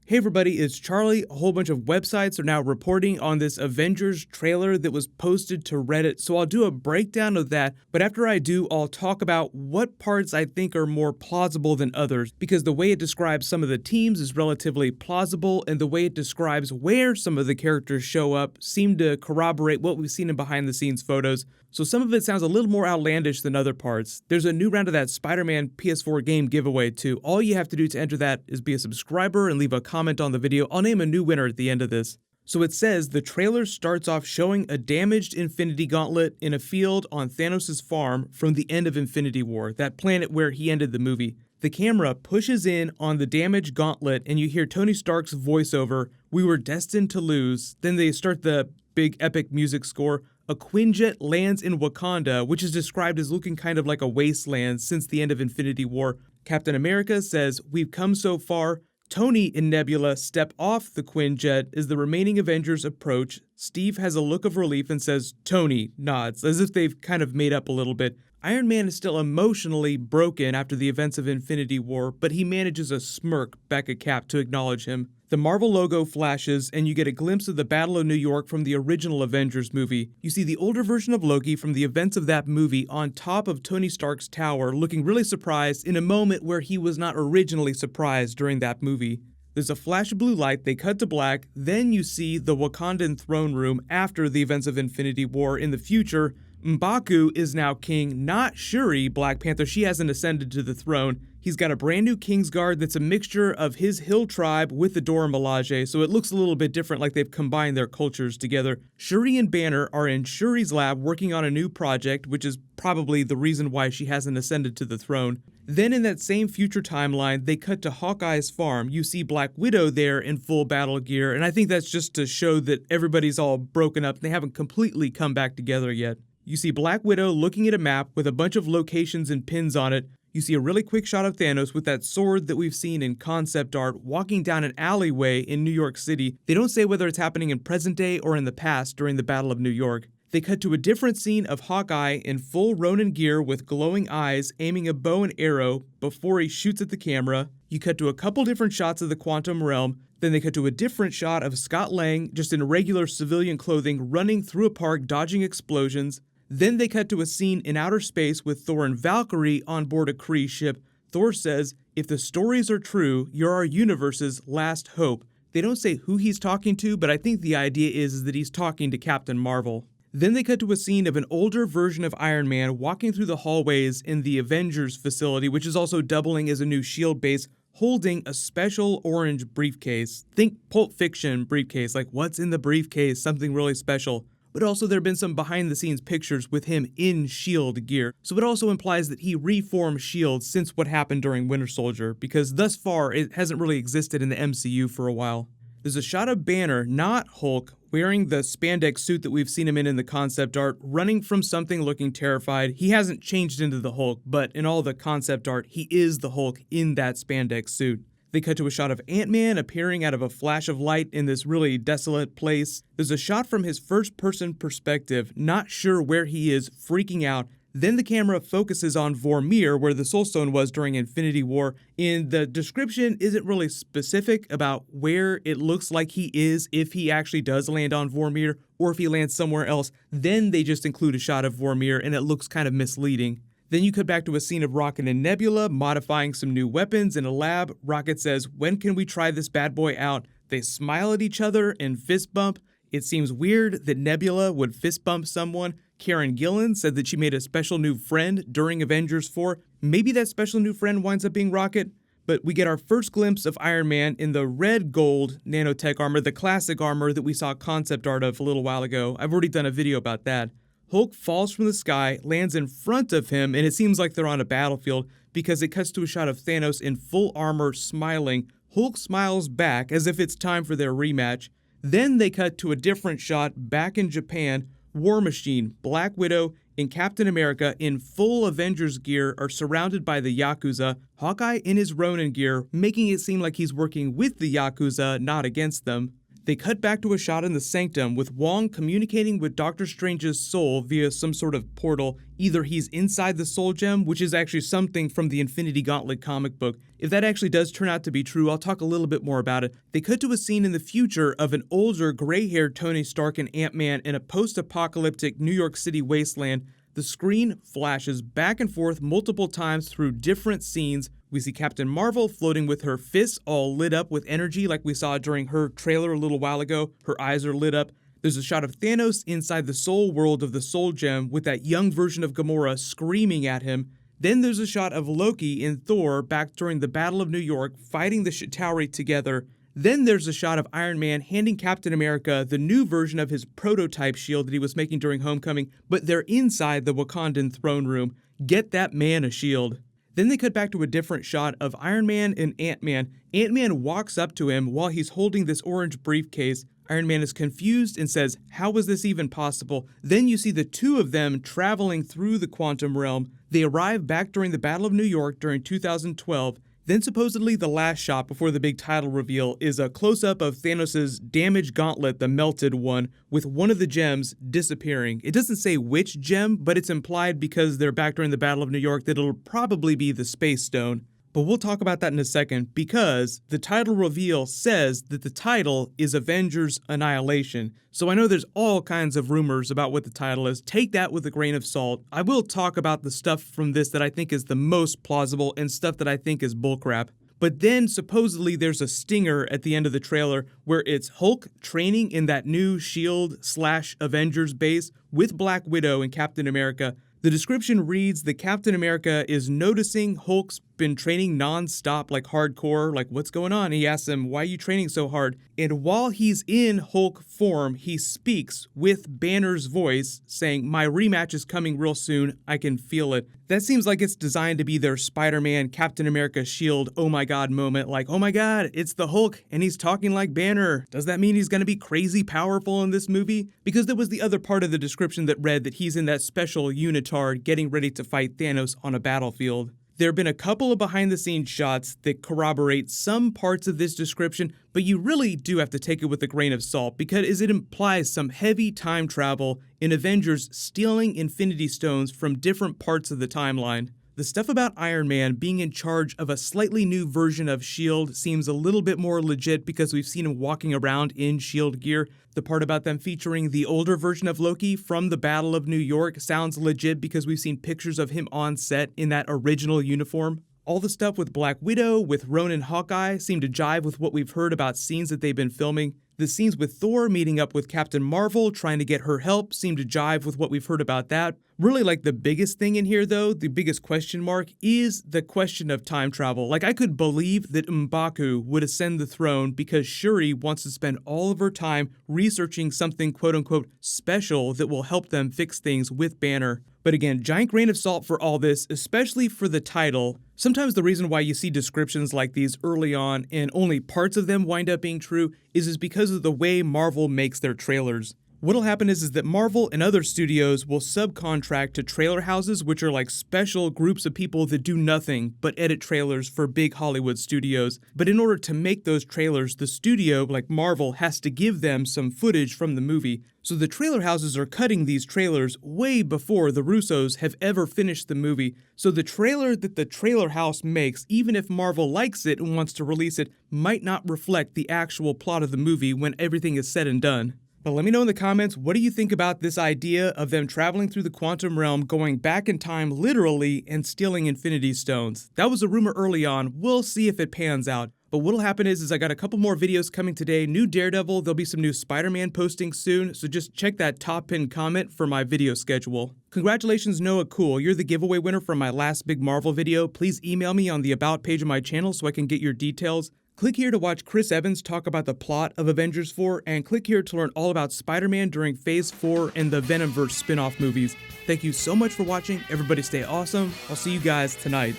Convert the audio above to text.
Hey everybody, it's Charlie. A whole bunch of websites are now reporting on this Avengers trailer that was posted to Reddit, so I'll do a breakdown of that, but after I do, I'll talk about what parts I think are more plausible than others, because the way it describes some of the teams is relatively plausible, and the way it describes where some of the characters show up seem to corroborate what we've seen in behind-the-scenes photos. So some of it sounds a little more outlandish than other parts. There's a new round of that Spider-Man PS4 game giveaway too. All you have to do to enter that is be a subscriber and leave a comment on the video. I'll name a new winner at the end of this. So it says the trailer starts off showing a damaged Infinity Gauntlet in a field on Thanos' farm from the end of Infinity War, that planet where he ended the movie. The camera pushes in on the damaged gauntlet and you hear Tony Stark's voiceover, "We were destined to lose." Then they start the big epic music score. A Quinjet lands in Wakanda, which is described as looking kind of like a wasteland since the end of Infinity War. Captain America says, "We've come so far." Tony and Nebula step off the Quinjet as the remaining Avengers approach. Steve has a look of relief and says, "Tony," nods, as if they've kind of made up a little bit. Iron Man is still emotionally broken after the events of Infinity War, but he manages a smirk back at Cap to acknowledge him. The Marvel logo flashes, and you get a glimpse of the Battle of New York from the original Avengers movie. You see the older version of Loki from the events of that movie on top of Tony Stark's tower, looking really surprised in a moment where he was not originally surprised during that movie. There's a flash of blue light, they cut to black, then you see the Wakandan throne room after the events of Infinity War in the future. M'Baku is now king, not Shuri, Black Panther. She hasn't ascended to the throne. He's got a brand new Kingsguard that's a mixture of his hill tribe with the Dora Milaje, so it looks a little bit different, like they've combined their cultures together. Shuri and Banner are in Shuri's lab working on a new project, which is probably the reason why she hasn't ascended to the throne. Then in that same future timeline, they cut to Hawkeye's farm. You see Black Widow there in full battle gear, and I think that's just to show that everybody's all broken up. They haven't completely come back together yet. You see Black Widow looking at a map with a bunch of locations and pins on it. You see a really quick shot of Thanos with that sword that we've seen in concept art walking down an alleyway in New York City. They don't say whether it's happening in present day or in the past during the Battle of New York. They cut to a different scene of Hawkeye in full Ronin gear with glowing eyes aiming a bow and arrow before he shoots at the camera. You cut to a couple different shots of the quantum realm. Then they cut to a different shot of Scott Lang just in regular civilian clothing running through a park dodging explosions. Then they cut to a scene in outer space with Thor and Valkyrie on board a Kree ship. Thor says, "If the stories are true, you're our universe's last hope." They don't say who he's talking to, but I think the idea is that he's talking to Captain Marvel. Then they cut to a scene of an older version of Iron Man walking through the hallways in the Avengers facility, which is also doubling as a new SHIELD base, holding a special orange briefcase. Think Pulp Fiction briefcase, like what's in the briefcase, something really special. But also there have been some behind-the-scenes pictures with him in SHIELD gear, so it also implies that he reformed SHIELD since what happened during Winter Soldier, because thus far it hasn't really existed in the MCU for a while. There's a shot of Banner, not Hulk, wearing the spandex suit that we've seen him in the concept art, running from something looking terrified. He hasn't changed into the Hulk, but in all the concept art, he is the Hulk in that spandex suit. They cut to a shot of Ant-Man appearing out of a flash of light in this really desolate place. There's a shot from his first-person perspective, not sure where he is, freaking out. Then the camera focuses on Vormir, where the Soul Stone was during Infinity War, and the description isn't really specific about where it looks like he is if he actually does land on Vormir, or if he lands somewhere else. Then they just include a shot of Vormir, and it looks kind of misleading. Then you cut back to a scene of Rocket and Nebula modifying some new weapons in a lab. Rocket says, "When can we try this bad boy out?" They smile at each other and fist bump. It seems weird that Nebula would fist bump someone. Karen Gillan said that she made a special new friend during Avengers 4. Maybe that special new friend winds up being Rocket. But we get our first glimpse of Iron Man in the red gold nanotech armor, the classic armor that we saw concept art of a little while ago. I've already done a video about that. Hulk falls from the sky, lands in front of him, and it seems like they're on a battlefield because it cuts to a shot of Thanos in full armor smiling. Hulk smiles back as if it's time for their rematch. Then they cut to a different shot back in Japan. War Machine, Black Widow, and Captain America in full Avengers gear are surrounded by the Yakuza. Hawkeye in his Ronin gear, making it seem like he's working with the Yakuza, not against them. They cut back to a shot in the Sanctum with Wong communicating with Doctor Strange's soul via some sort of portal. Either he's inside the Soul Gem, which is actually something from the Infinity Gauntlet comic book. If that actually does turn out to be true, I'll talk a little bit more about it. They cut to a scene in the future of an older, gray-haired Tony Stark and Ant-Man in a post-apocalyptic New York City wasteland. The screen flashes back and forth multiple times through different scenes. We see Captain Marvel floating with her fists all lit up with energy like we saw during her trailer a little while ago. Her eyes are lit up. There's a shot of Thanos inside the soul world of the Soul Gem with that young version of Gamora screaming at him. Then there's a shot of Loki and Thor back during the Battle of New York fighting the Chitauri together. Then there's a shot of Iron Man handing Captain America the new version of his prototype shield that he was making during Homecoming, but they're inside the Wakandan throne room. Get that man a shield. Then they cut back to a different shot of Iron Man and Ant-Man. Ant-Man walks up to him while he's holding this orange briefcase. Iron Man is confused and says, "How was this even possible?" Then you see the two of them traveling through the quantum realm. They arrive back during the Battle of New York during 2012. Then supposedly the last shot before the big title reveal is a close-up of Thanos' damaged gauntlet, the melted one, with one of the gems disappearing. It doesn't say which gem, but it's implied because they're back during the Battle of New York that it'll probably be the Space Stone. But we'll talk about that in a second because the title reveal says that the title is Avengers Annihilation. So I know there's all kinds of rumors about what the title is. Take that with a grain of salt. I will talk about the stuff from this that I think is the most plausible and stuff that I think is bullcrap. But then supposedly there's a stinger at the end of the trailer where it's Hulk training in that new S.H.I.E.L.D. /Avengers base with Black Widow and Captain America. The description reads that Captain America is noticing Hulk's been training non-stop, like hardcore, like what's going on? He asks him, why are you training so hard? And while he's in Hulk form, he speaks with Banner's voice saying, my rematch is coming real soon, I can feel it. That seems like it's designed to be their Spider-Man, Captain America S.H.I.E.L.D. oh my god moment, like, oh my god, it's the Hulk and he's talking like Banner. Does that mean he's gonna be crazy powerful in this movie? Because there was the other part of the description that read that he's in that special unitard getting ready to fight Thanos on a battlefield. There have been a couple of behind-the-scenes shots that corroborate some parts of this description, but you really do have to take it with a grain of salt because it implies some heavy time travel in Avengers stealing Infinity Stones from different parts of the timeline. The stuff about Iron Man being in charge of a slightly new version of S.H.I.E.L.D. seems a little bit more legit because we've seen him walking around in S.H.I.E.L.D. gear. The part about them featuring the older version of Loki from the Battle of New York sounds legit because we've seen pictures of him on set in that original uniform. All the stuff with Black Widow, with Ronan Hawkeye, seem to jive with what we've heard about scenes that they've been filming. The scenes with Thor meeting up with Captain Marvel, trying to get her help, seem to jive with what we've heard about that. Really, like, the biggest thing in here, though, the biggest question mark, is the question of time travel. Like, I could believe that M'Baku would ascend the throne because Shuri wants to spend all of her time researching something quote-unquote special that will help them fix things with Banner. But again, giant grain of salt for all this, especially for the title. Sometimes the reason why you see descriptions like these early on and only parts of them wind up being true is because of the way Marvel makes their trailers. What'll happen is that Marvel and other studios will subcontract to trailer houses, which are like special groups of people that do nothing but edit trailers for big Hollywood studios. But in order to make those trailers, the studio, like Marvel, has to give them some footage from the movie. So the trailer houses are cutting these trailers way before the Russos have ever finished the movie. So the trailer that the trailer house makes, even if Marvel likes it and wants to release it, might not reflect the actual plot of the movie when everything is said and done. But let me know in the comments, what do you think about this idea of them traveling through the quantum realm, going back in time literally, and stealing Infinity Stones? That was a rumor early on. We'll see if it pans out. But what'll happen is I got a couple more videos coming today. New Daredevil, there'll be some new Spider-Man posting soon, so just check that top pinned comment for my video schedule. Congratulations, Noah Cool. You're the giveaway winner from my last big Marvel video. Please email me on the About page of my channel so I can get your details. Click here to watch Chris Evans talk about the plot of Avengers 4, and click here to learn all about Spider-Man during Phase 4 and the Venomverse spin-off movies. Thank you so much for watching. Everybody stay awesome. I'll see you guys tonight.